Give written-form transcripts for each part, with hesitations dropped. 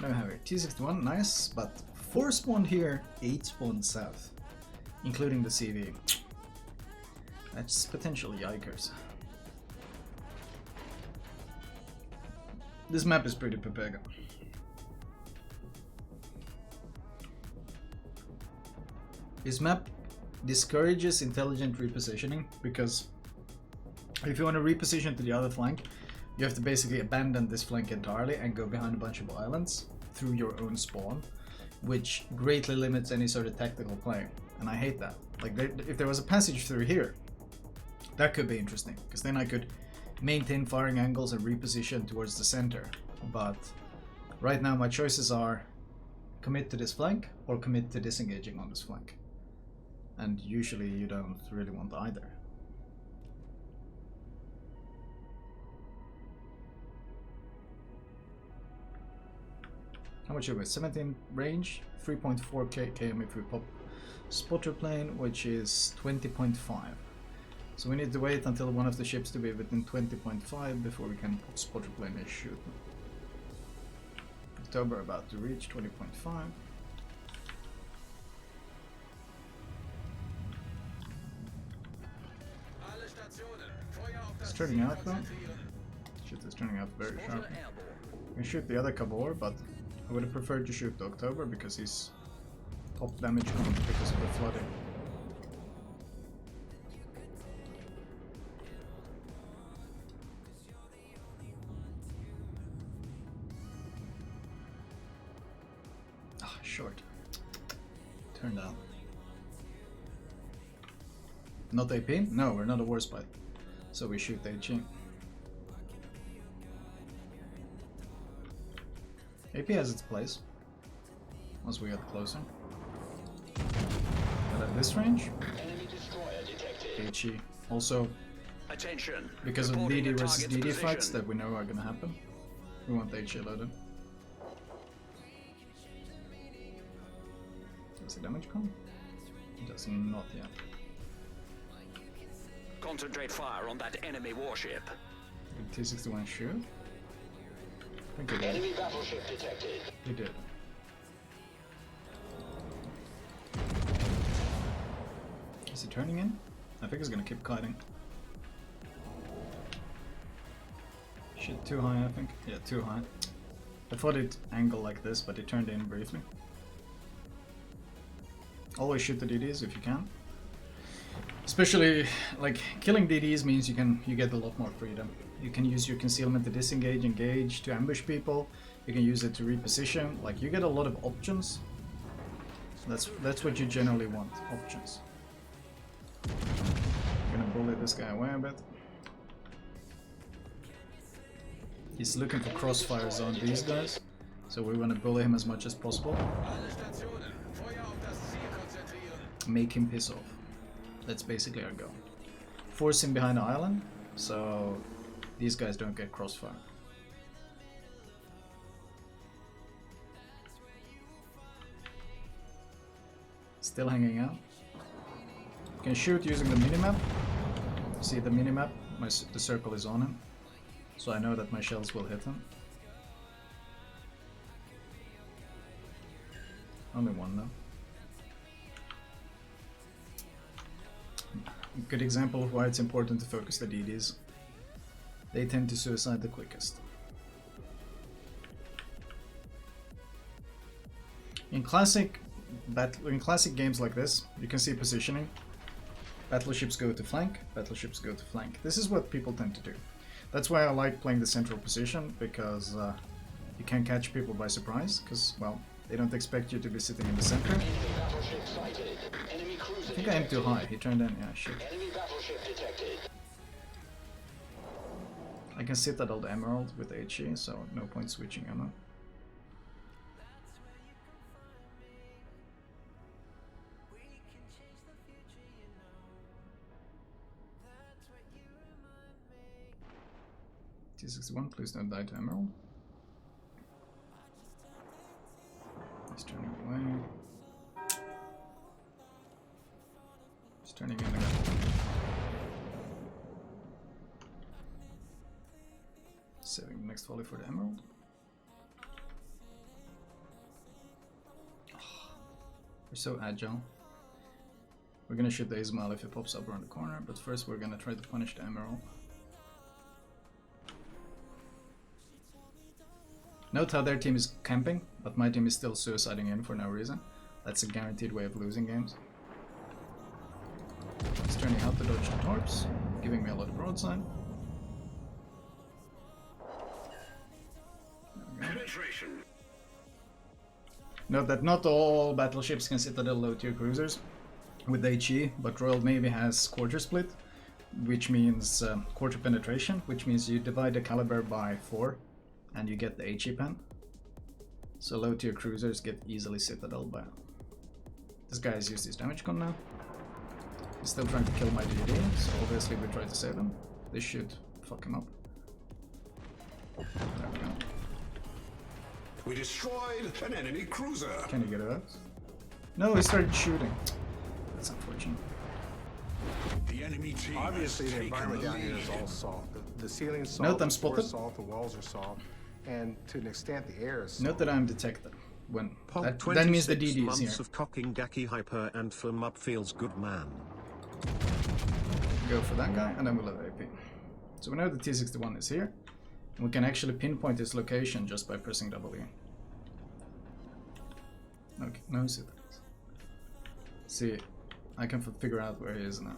I have here T61, nice, but 4 spawned here, 8 spawned south, including the CV. That's potential yikers. This map is pretty Pepega. This map discourages intelligent repositioning because if you want to reposition to the other flank, you have to basically abandon this flank entirely and go behind a bunch of islands through your own spawn, which greatly limits any sort of tactical play. And I hate that. Like, if there was a passage through here, that could be interesting, because then I could maintain firing angles and reposition towards the center. But right now my choices are commit to this flank or commit to disengaging on this flank. And usually you don't really want either. How much are we? 17 range, 3.4 km if we pop spotter plane, which is 20.5. So we need to wait until one of the ships to be within 20.5 before we can put spotter plane and shoot. October about to reach 20.5. It's turning out though. Shit is turning out very sharp. We can shoot the other Cabor, but I would have preferred to shoot the October because he's top damage because of the flooding. Ah, short. Turned out. Not AP? No, we're not a war spite. So we shoot HE. AP has its place once we get closer. But at this range, HE. Also, attention, because of DD versus DD fights that we know are gonna happen, we want HE loaded. Does the damage come? It does not yet. Concentrate fire on that enemy warship. T61 shoot. I think he did. Enemy battleship detected. He did. Is he turning in? I think he's gonna keep kiting. Shit, too high I think. Yeah, too high. I thought it'd angle like this, but it turned in briefly. Always shoot the DDs if you can. Especially, like, killing DDs means you get a lot more freedom. You can use your concealment to disengage, engage, to ambush people. You can use it to reposition. Like, you get a lot of options. That's what you generally want, options. I'm gonna bully this guy away a bit. He's looking for crossfires on these guys, so we want to bully him as much as possible. Make him piss off. That's basically our goal. Force him behind the island, so these guys don't get crossfire. Still hanging out. You can shoot using the minimap. See the minimap? The circle is on him, so I know that my shells will hit him. Only one though. A good example of why it's important to focus the DDs. They tend to suicide the quickest. In classic games like this, you can see positioning. Battleships go to flank, battleships go to flank. This is what people tend to do. That's why I like playing the central position, because you can catch people by surprise, because, well, they don't expect you to be sitting in the center. I think I am too high. He turned in. Yeah, shit. I can sit at old Emerald with HE, so no point switching ammo. T61, please don't die to Emerald. He's turning away. He's turning in again. Saving the next volley for the Emerald. We're so agile. We're gonna shoot the Ismail if it pops up around the corner, but first we're gonna try to punish the Emerald. Note how their team is camping, but my team is still suiciding in for no reason. That's a guaranteed way of losing games. He's turning out to dodge the torps, giving me a lot of broadside. Penetration. Note that not all battleships can Citadel low-tier cruisers with HE, but Royal Navy has quarter split, which means quarter penetration, which means you divide the caliber by 4 and you get the HE pen. So low-tier cruisers get easily Citadel by. This guy has used his damage con now. He's still trying to kill my DD, so obviously we try to save him. This should fuck him up. There we go. We destroyed an enemy cruiser. Can he get it out? No, he started shooting. That's unfortunate. The enemy team Obviously, has the taken environment the down here is lead. all salt. The ceiling's salt, Note I'm the floor's spotted. salt, the walls are salt, and to an extent, the air is salt. Note that I'm detected. When Pog that means the 26 DD is months here. of cocking Gaki hyper and film up feels good, man. Go for that guy, and then we'll have AP. So we know the T61 is here, and we can actually pinpoint his location just by pressing W. Okay, no, see that. See, I can figure out where he is now.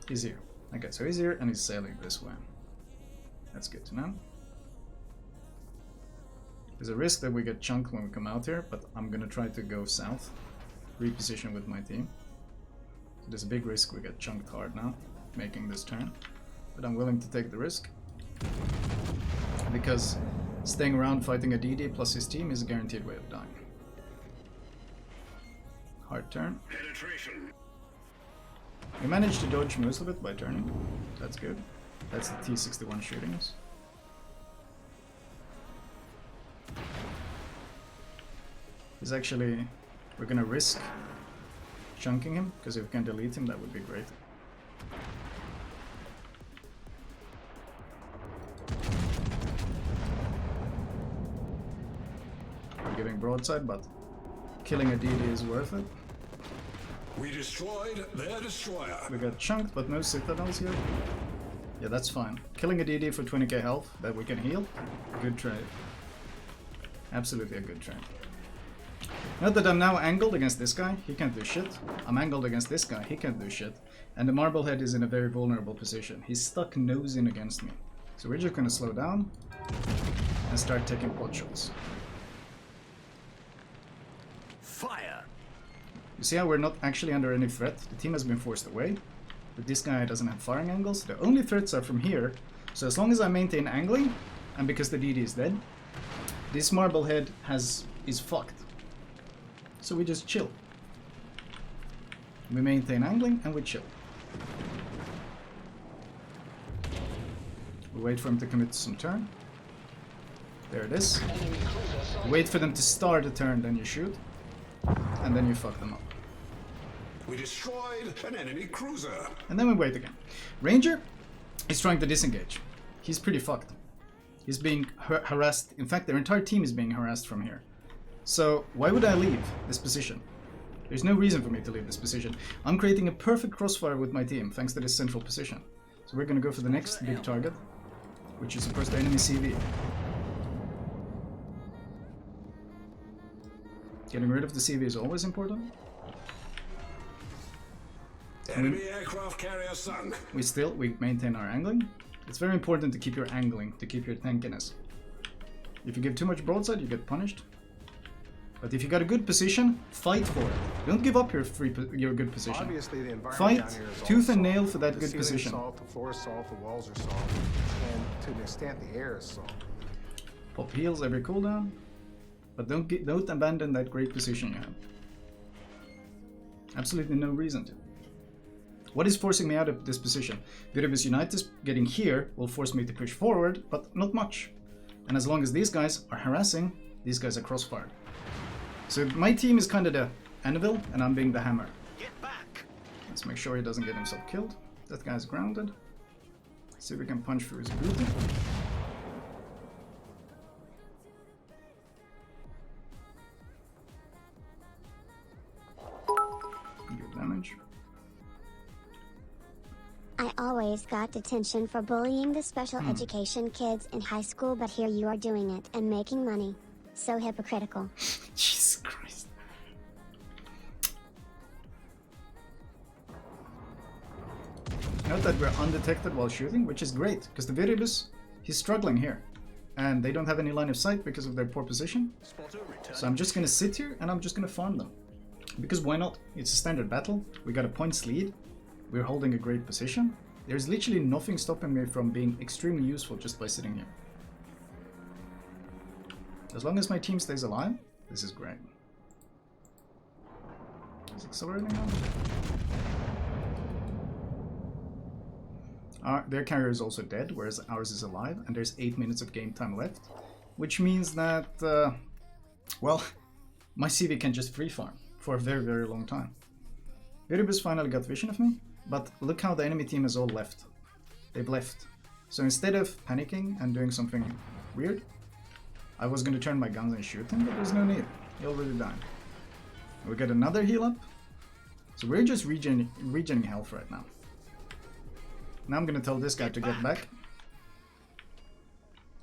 He's here. Okay, so he's here and he's sailing this way. That's good to know. There's a risk that we get chunked when we come out here, but I'm gonna try to go south, reposition with my team. So there's a big risk we get chunked hard now, making this turn, but I'm willing to take the risk because staying around fighting a DD plus his team is a guaranteed way of dying. Hard turn. Penetration. We managed to dodge most of it by turning. That's good. That's the T61 shooting us. He's actually... We're gonna risk chunking him, because if we can delete him, that would be great. We're giving broadside, but killing a DD is worth it. We destroyed their destroyer. We got chunked, but no citadels here. Yeah, that's fine. Killing a DD for 20k health that we can heal. Good trade. Absolutely a good trade. Note that I'm now angled against this guy. He can't do shit. I'm angled against this guy. He can't do shit. And the Marblehead is in a very vulnerable position. He's stuck nosing against me. So we're just gonna slow down and start taking pot shots. Fire. You see how we're not actually under any threat? The team has been forced away, but this guy doesn't have firing angles. The only threats are from here, so as long as I maintain angling, and because the DD is dead, this Marblehead is fucked. So we just chill. We maintain angling and we chill. We wait for him to commit some turn. There it is. Wait for them to start a turn, then you shoot. And then you fuck them up. We destroyed an enemy cruiser. And then we wait again. Ranger is trying to disengage. He's pretty fucked. He's being harassed. In fact, their entire team is being harassed from here. So why would I leave this position? There's no reason for me to leave this position. I'm creating a perfect crossfire with my team thanks to this central position. So we're gonna go for the next big target, which is of course the enemy CV. Getting rid of the CV is always important. Enemy aircraft carrier sunk. We maintain our angling. It's very important to keep your angling, to keep your tankiness. If you give too much broadside, you get punished. But if you got a good position, fight for it. Don't give up your good position. Obviously, the environment Fight down here is all tooth and salt. nail for that The good ceiling's position. Salt, the floor is salt, the walls are salt, and to an extent, the air is salt. Pop heals every cooldown, but don't abandon that great position you have. Absolutely no reason to. What is forcing me out of this position? Viribus Unitas getting here will force me to push forward, but not much. And as long as these guys are harassing, these guys are crossfired. So my team is kind of the anvil, and I'm being the hammer. Get back. Let's make sure he doesn't get himself killed. That guy's grounded. See if we can punch through his booty. always got detention for bullying the special education kids in high school, but here you are doing it and making money. So hypocritical. Jesus Christ. Note that we're undetected while shooting, which is great, because the Viribus, he's struggling here. And they don't have any line of sight because of their poor position. So I'm just gonna sit here and I'm just gonna farm them. Because why not? It's a standard battle, we got a points lead, we're holding a great position. There's literally nothing stopping me from being extremely useful just by sitting here. As long as my team stays alive, this is great. Is it accelerating now? Their carrier is also dead, whereas ours is alive, and there's 8 minutes of game time left. Which means that, well, my CV can just free farm for a very, very long time. Viribus finally got vision of me, but look how the enemy team has all left. They've left. So instead of panicking and doing something weird, I was going to turn my guns and shoot him, but there's no need. He already died. We get another heal up. So we're just regening health right now. Now I'm going to tell this guy to get back.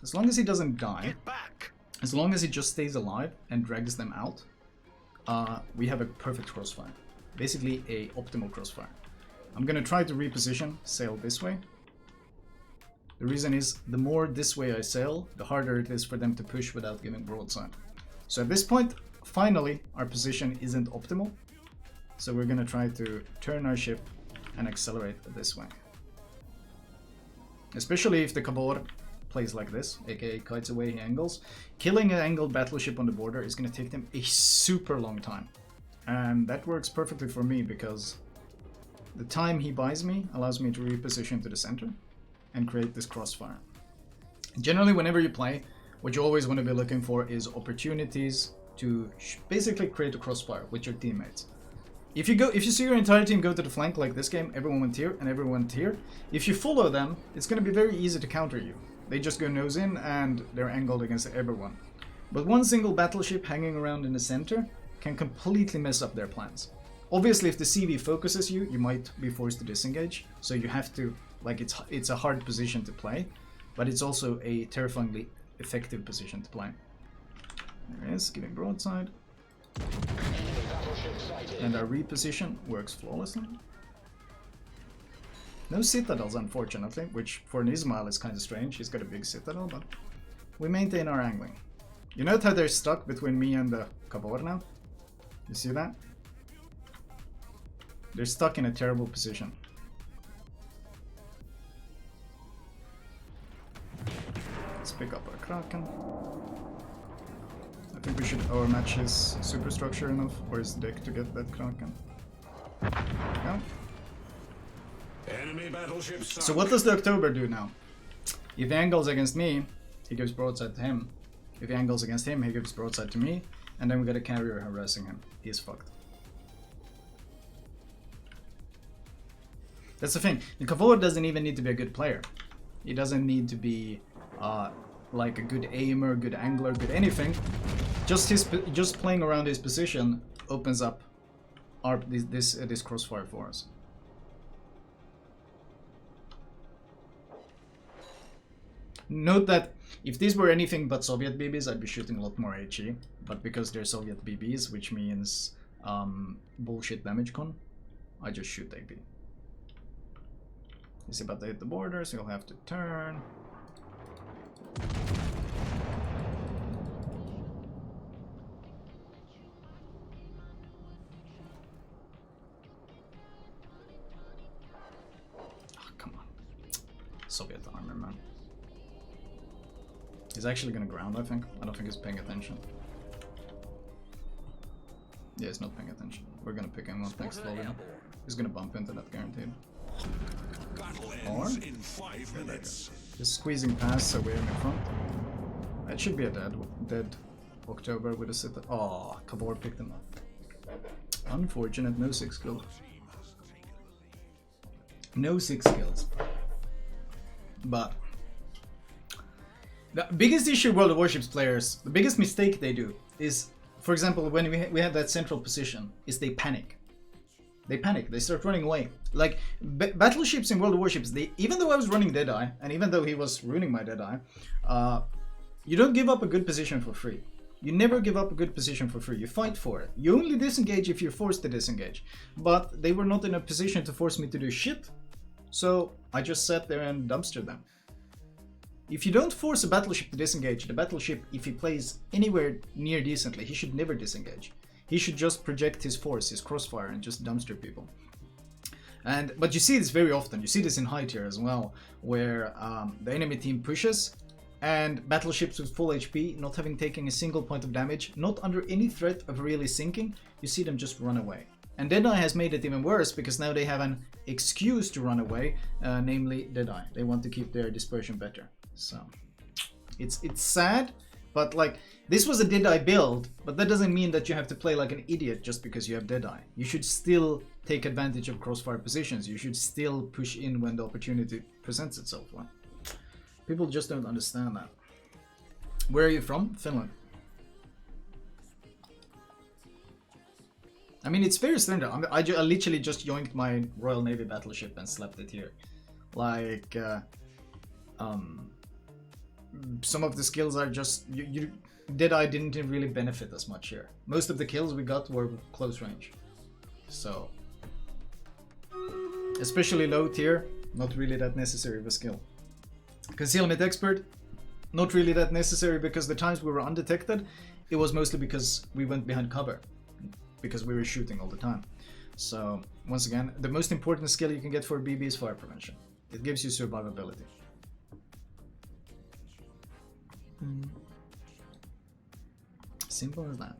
As long as he doesn't die, as long as he just stays alive and drags them out, we have a perfect crossfire. Basically a optimal crossfire. I'm going to try to reposition, sail this way. The reason is, the more this way I sail, the harder it is for them to push without giving broadside. So at this point, finally, our position isn't optimal. So we're gonna try to turn our ship and accelerate this way. Especially if the Kabor plays like this, aka kites away, he angles. Killing an angled battleship on the border is gonna take them a super long time. And that works perfectly for me because the time he buys me allows me to reposition to the center and create this crossfire. Generally, whenever you play, what you always want to be looking for is opportunities to basically create a crossfire with your teammates. If you see your entire team go to the flank like this game, everyone went here and everyone went here, if you follow them, it's going to be very easy to counter you. They just go nose in and they're angled against everyone. But one single battleship hanging around in the center can completely mess up their plans. Obviously, if the CV focuses you, you might be forced to disengage, so you have to, like, it's a hard position to play, but it's also a terrifyingly effective position to play. There it is, giving broadside. And our reposition works flawlessly. No citadels, unfortunately, which for an Ismail is kind of strange. He's got a big citadel, but we maintain our angling. You note how they're stuck between me and the Kabor now? You see that? They're stuck in a terrible position. Let's pick up our Kraken. I think we should overmatch his superstructure enough for his deck to get that Kraken. Yeah. Enemy battleship sunk. So what does the October do now? If he angles against me, he gives broadside to him. If he angles against him, he gives broadside to me. And then we got a carrier harassing him. He's fucked. That's the thing. The Kavor doesn't even need to be a good player. He doesn't need to be like a good aimer, good angler, good anything. Just playing around his position opens up this crossfire for us. Note that if these were anything but Soviet BBs, I'd be shooting a lot more HE. But because they're Soviet BBs, which means bullshit damage con, I just shoot AP. He's about to hit the border, so you'll have to turn. Oh, come on. Soviet armor, man. He's actually gonna ground, I think. I don't think he's paying attention. Yeah, he's not paying attention. We're gonna pick him up next volume. He's gonna bump into that guaranteed. Or In 5 minutes. just squeezing past so we're in front. That should be a dead October with a citadel. Oh, Kavor picked him up. Unfortunate, no 6 kills. No 6 kills. But the biggest issue World of Warships players, the biggest mistake they do is, for example, when we had that central position, is they panic. They panic. They start running away. Like battleships in World of Warships. Even though I was running Deadeye, and even though he was ruining my Deadeye, you don't give up a good position for free. You never give up a good position for free. You fight for it. You only disengage if you're forced to disengage. But they were not in a position to force me to do shit. So I just sat there and dumpstered them. If you don't force a battleship to disengage, the battleship, if he plays anywhere near decently, he should never disengage. He should just project his force, his crossfire, and just dumpster people. But you see this very often. You see this in high tier as well, where the enemy team pushes, and battleships with full HP, not having taken a single point of damage, not under any threat of really sinking, you see them just run away. And Deadeye has made it even worse, because now they have an excuse to run away, namely Deadeye. They want to keep their dispersion better. So it's sad, but like, this was a Deadeye build, but that doesn't mean that you have to play like an idiot just because you have Deadeye. You should still take advantage of crossfire positions. You should still push in when the opportunity presents itself. Well, people just don't understand that. Where are you from? Finland. I mean, it's very standard. I literally just yoinked my Royal Navy battleship and slapped it here. Like, some of the skills are just... Deadeye didn't really benefit as much here. Most of the kills we got were close range. So... especially low tier, not really that necessary of a skill. Concealment expert, not really that necessary, because the times we were undetected, it was mostly because we went behind cover. Because we were shooting all the time. So, once again, the most important skill you can get for BB is fire prevention. It gives you survivability. Simple as that.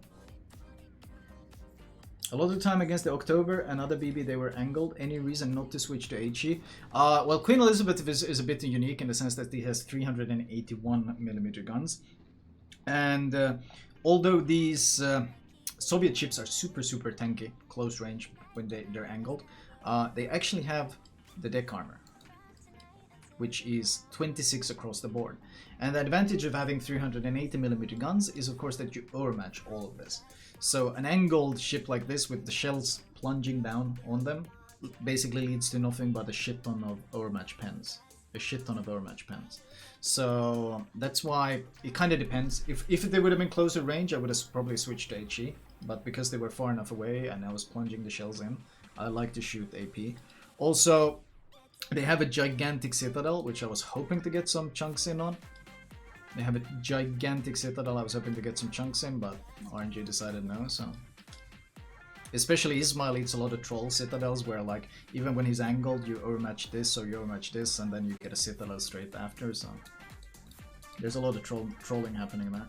A lot of the time against the October and other BB, they were angled. Any reason not to switch to HE? Well, Queen Elizabeth is a bit unique in the sense that he has 381mm guns. And although these Soviet ships are super tanky, close range when they're angled, they actually have the deck armor, which is 26 across the board. And the advantage of having 380mm guns is of course that you overmatch all of this. So an angled ship like this with the shells plunging down on them basically leads to nothing but a shit ton of overmatch pens. So that's why it kind of depends. If they would have been closer range, I would have probably switched to HE. But because they were far enough away and I was plunging the shells in, I like to shoot AP. Also, they have a gigantic citadel, which I was hoping to get some chunks in on. They have a gigantic citadel I was hoping to get some chunks in, but RNG decided no, so... Especially Ismail eats a lot of troll citadels where, like, even when he's angled, you overmatch this or you overmatch this, and then you get a citadel straight after, so... There's a lot of trolling happening there.